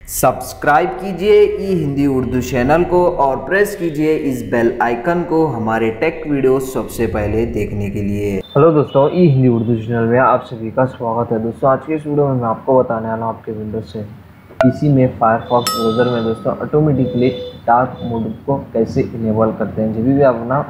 Subscribe कीजिए ई Hindi Urdu channel को और प्रेस कीजिए इस बेल आइकन को हमारे टेक वीडियो सबसे पहले देखने के लिए। हेलो दोस्तों, ई हिंदी उर्दू चैनल में आप सभी का स्वागत है। दोस्तों आज की इस वीडियो में मैं आपको बताने वाला हूँ आपके विंडोज से पीसी में फायरफॉक्स ब्राउज़र में दोस्तों ऑटोमेटिकली डार्क मोड को कैसे इनेबल करते हैं। जब भी आप अपना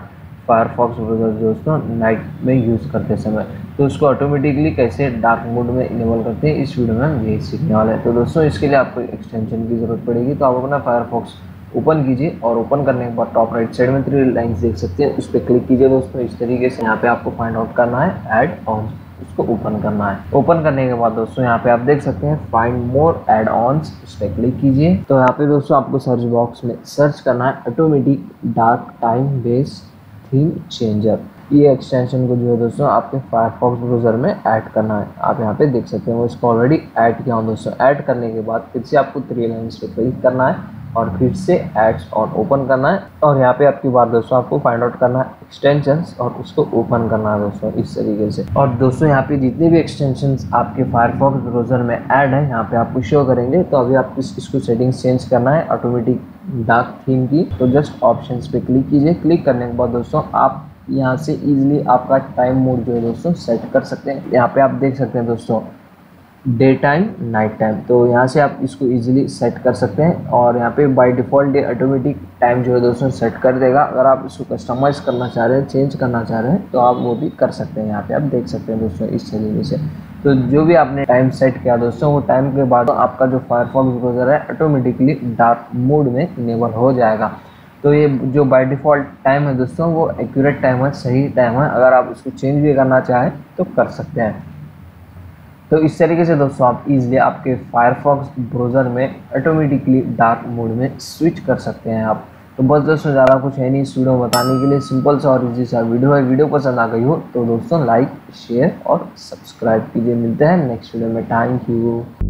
फायरफॉक्स ब्राउज़र दोस्तों नाइट में यूज़ करते समय तो उसको ऑटोमेटिकली कैसे डार्क मोड में इनेबल करते हैं, इस वीडियो में हम यही सीखने वाले हैं। तो दोस्तों इसके लिए आपको एक्सटेंशन की ज़रूरत पड़ेगी। तो आप अपना फायरफॉक्स ओपन कीजिए और ओपन करने के बाद टॉप राइट साइड में 3 लाइन्स देख सकते हैं, उस पर क्लिक कीजिए दोस्तों। इस तरीके से यहाँ पे आपको फाइंड आउट करना है ऐड ऑन, उसको ओपन करना है। ओपन करने के बाद दोस्तों यहाँ पे आप देख सकते हैं फाइंड मोर ऐड ऑन्स, उस पर क्लिक कीजिए। तो यहाँ पे दोस्तों आपको सर्च बॉक्स में सर्च करना है automatic dark time base theme changer. ये एक्सटेंशन को जो है दोस्तों आपके फायरफॉक्स ब्राउज़र में ऐड करना है। आप यहाँ पे देख सकते हैं, वो इसको ऑलरेडी ऐड किया हूँ दोस्तों। ऐड करने के बाद फिर से आपको 3 लाइन्स पे क्लिक करना है और फिर से एड्स ऑन ओपन करना है और यहाँ पे आपकी बार दोस्तों आपको फाइंड आउट करना है एक्सटेंशंस और उसको ओपन करना है दोस्तों इस तरीके से। और दोस्तों यहाँ पे जितने भी एक्सटेंशंस आपके फायरफॉक्स ब्राउज़र में ऐड है यहाँ पे आपको शो करेंगे। तो अभी आपको इसको सेटिंग्स चेंज करना है ऑटोमेटिक डार्क थीम की। तो जस्ट ऑप्शंस पे क्लिक कीजिए। क्लिक करने के बाद दोस्तों आप यहाँ से इजीली आपका टाइम मोड जो है दोस्तों सेट कर सकते हैं। यहाँ पे आप देख सकते हैं दोस्तों डे टाइम नाइट टाइम, तो यहाँ से आप इसको इजीली सेट कर सकते हैं। और यहाँ पे by default day automatic time जो है दोस्तों सेट कर देगा। अगर आप इसको कस्टमाइज़ करना चाह रहे हैं, चेंज करना चाह रहे हैं तो आप वो भी कर सकते हैं। यहाँ पे आप देख सकते हैं दोस्तों इस तरीके से। तो जो भी आपने टाइम सेट किया दोस्तों, वो टाइम के बाद आपका जो फायरफॉक्स ब्राउज़र है ऑटोमेटिकली डार्क मोड में इनेबल हो जाएगा। तो ये जो बाय डिफ़ॉल्ट टाइम है दोस्तों वो एक्यूरेट टाइम है, सही टाइम है। अगर आप इसको चेंज भी करना चाहें तो कर सकते हैं। तो इस तरीके से दोस्तों आप इजीली आपके फायरफॉक्स ब्राउज़र में ऑटोमेटिकली डार्क मोड में स्विच कर सकते हैं आप। तो बस दोस्तों ज़्यादा कुछ है नहीं इस वीडियो में बताने के लिए, सिंपल सा और इजी सा वीडियो है। वीडियो पसंद आ गई हो तो दोस्तों लाइक शेयर और सब्सक्राइब कीजिए। मिलते हैं नेक्स्ट वीडियो में। Thank you.